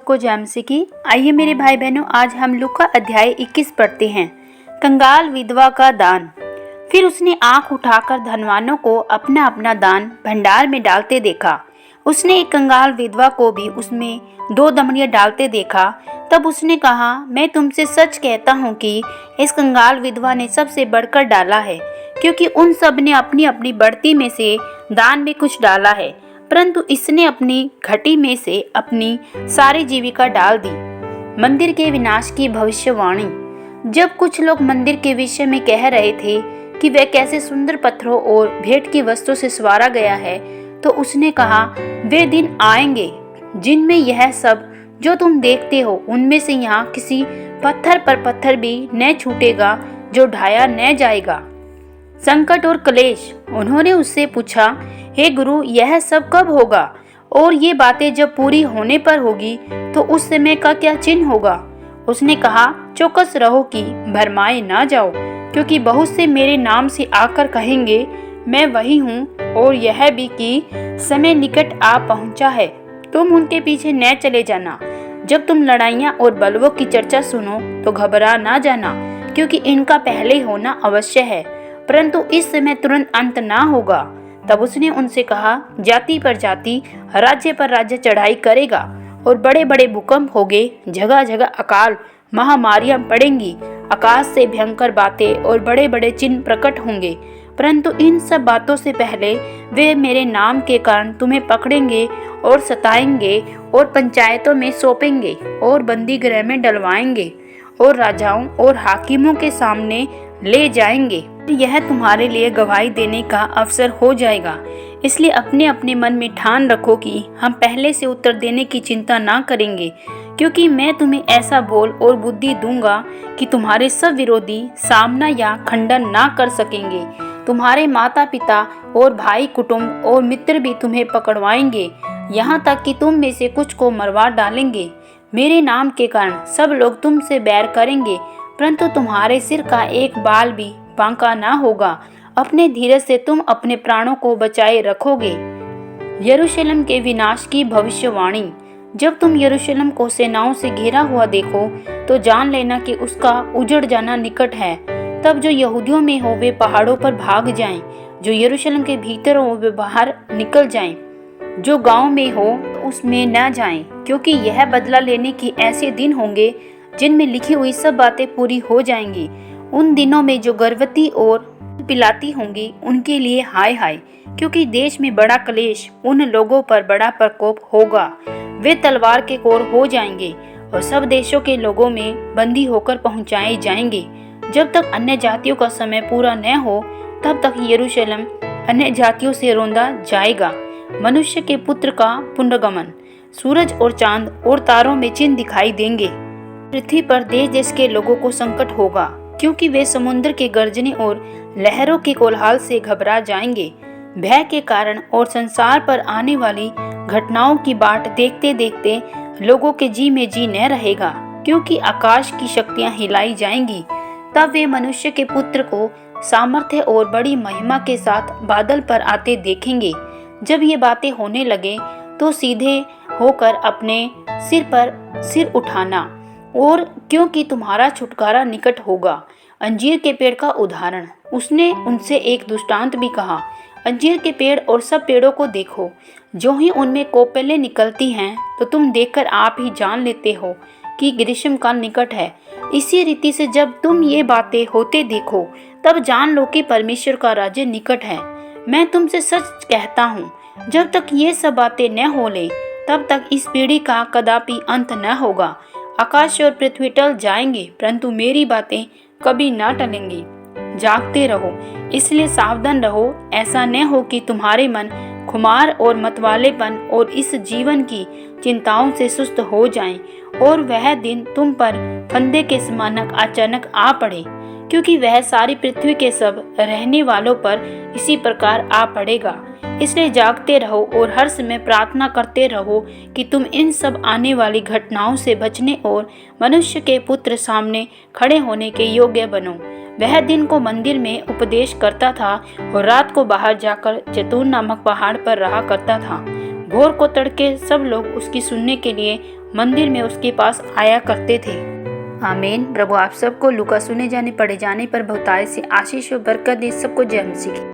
सबको जय मसीह की। आइए मेरे भाई बहनों, आज हम लूका अध्याय 21 पढ़ते हैं। कंगाल विधवा का दान। फिर उसने आंख उठाकर धनवानों को अपना अपना दान भंडार में डालते देखा। उसने एक कंगाल विधवा को भी उसमें 2 दमड़ियां डालते देखा। तब उसने कहा, मैं तुमसे सच कहता हूँ कि इस कंगाल विधवा ने सबसे बढ़कर डाला है, क्योंकि उन सब ने अपनी अपनी बढ़ती में से दान में कुछ डाला है, परंतु इसने अपनी घटी में से अपनी सारी जीविका डाल दी। मंदिर के विनाश की भविष्यवाणी। जब कुछ लोग मंदिर के विषय में कह रहे थे कि वह कैसे सुंदर पत्थरों और भेंट की वस्तु से संवारा गया है, तो उसने कहा, वे दिन आएंगे जिनमें यह सब जो तुम देखते हो उनमें से यहाँ किसी पत्थर पर पत्थर भी न छूटेगा जो ढाया न जाएगा। संकट और क्लेश। उन्होंने उससे पूछा, हे गुरु, यह सब कब होगा और ये बातें जब पूरी होने पर होगी तो उस समय का क्या चिन्ह होगा? उसने कहा, चौकस रहो कि भरमाए ना जाओ, क्योंकि बहुत से मेरे नाम से आकर कहेंगे, मैं वही हूँ, और यह भी कि समय निकट आ पहुँचा है। तुम उनके पीछे न चले जाना। जब तुम लड़ाइयाँ और बलवों की चर्चा सुनो तो घबरा ना जाना, क्योंकि इनका पहले होना अवश्य है, परंतु इस समय तुरंत अंत ना होगा। तब उसने उनसे कहा, जाति पर जाति, राज्य पर राज्य चढ़ाई करेगा, और बड़े बड़े भूकंप होंगे, जगह जगह अकाल महामारियां पड़ेंगी, आकाश से भयंकर बातें और बड़े बड़े चिन्ह प्रकट होंगे। परंतु इन सब बातों से पहले वे मेरे नाम के कारण तुम्हें पकड़ेंगे और सताएंगे और पंचायतों में सौंपेंगे और बंदी गृह में डलवाएंगे और राजाओं और हाकिमों के सामने ले जाएंगे। यह तुम्हारे लिए गवाही देने का अवसर हो जाएगा। इसलिए अपने अपने मन में ठान रखो कि हम पहले से उत्तर देने की चिंता ना करेंगे, क्योंकि मैं तुम्हें ऐसा बोल और बुद्धि दूंगा कि तुम्हारे सब विरोधी सामना या खंडन ना कर सकेंगे। तुम्हारे माता पिता और भाई कुटुंब और मित्र भी तुम्हें पकड़वाएंगे, यहाँ तक कि तुम में से कुछ को मरवा डालेंगे। मेरे नाम के कारण सब लोग तुमसे बैर करेंगे, परंतु तुम्हारे सिर का एक बाल भी बांका ना होगा। अपने धीरज से तुम अपने प्राणों को बचाए रखोगे। यरूशलेम के विनाश की भविष्यवाणी। जब तुम यरूशलेम को सेनाओं से घिरा हुआ देखो तो जान लेना कि उसका उजड़ जाना निकट है। तब जो यहूदियों में हो वे पहाड़ों पर भाग जाएं, जो यरूशलेम के भीतर हो वे बाहर निकल जाएं, जो गांव में हो उसमें न जाएं, क्योंकि यह बदला लेने के ऐसे दिन होंगे जिनमें लिखी हुई सब बातें पूरी हो जाएंगी। उन दिनों में जो गर्भवती और पिलाती होंगी उनके लिए हाय हाय, क्योंकि देश में बड़ा क्लेश, उन लोगों पर बड़ा प्रकोप होगा। वे तलवार के कोर हो जाएंगे और सब देशों के लोगों में बंदी होकर पहुंचाए जाएंगे। जब तक अन्य जातियों का समय पूरा न हो तब तक यरूशलेम अन्य जातियों से रोंदा जाएगा। मनुष्य के पुत्र का पुनर्गमन। सूरज और चांद और तारों में चिन्ह दिखाई देंगे। पृथ्वी पर देश देश के लोगों को संकट होगा, क्योंकि वे समुद्र के गर्जने और लहरों के कोलाहल से घबरा जाएंगे। भय के कारण और संसार पर आने वाली घटनाओं की बाट देखते देखते लोगों के जी में जी न रहेगा, क्योंकि आकाश की शक्तियां हिलाई जाएंगी। तब वे मनुष्य के पुत्र को सामर्थ्य और बड़ी महिमा के साथ बादल पर आते देखेंगे। जब ये बातें होने लगे तो सीधे होकर अपने सिर पर सिर उठाना, और क्योंकि तुम्हारा छुटकारा निकट होगा। अंजीर के पेड़ का उदाहरण। उसने उनसे एक दृष्टांत भी कहा, अंजीर के पेड़ और सब पेड़ों को देखो, जो ही उनमें कोपलें निकलती हैं तो तुम देखकर आप ही जान लेते हो कि ग्रीष्म काल निकट है। इसी रीति से जब तुम ये बातें होते देखो तब जान लो कि परमेश्वर का राज्य निकट है। मैं तुमसे सच कहता हूँ, जब तक ये सब बातें न हो ले तब तक इस पीढ़ी का कदापि अंत न होगा। आकाश और पृथ्वी टल जाएंगे, परंतु मेरी बातें कभी ना टलेंगी। जागते रहो, इसलिए सावधान रहो, ऐसा न हो कि तुम्हारे मन खुमार और मतवालेपन और इस जीवन की चिंताओं से सुस्त हो जाएं, और वह दिन तुम पर फंदे के समान अचानक आ पड़े, क्योंकि वह सारी पृथ्वी के सब रहने वालों पर इसी प्रकार आ पड़ेगा। इसलिए जागते रहो और हर समय प्रार्थना करते रहो कि तुम इन सब आने वाली घटनाओं से बचने और मनुष्य के पुत्र सामने खड़े होने के योग्य बनो। वह दिन को मंदिर में उपदेश करता था और रात को बाहर जाकर जैतून नामक पहाड़ पर रहा करता था। भोर को तड़के सब लोग उसकी सुनने के लिए मंदिर में उसके पास आया करते थे। आमीन। प्रभु आप सबको लूका सुने जाने पढ़े जाने पर बहुतायत से आशीष व बरकत दे। सबको जय मसीह की।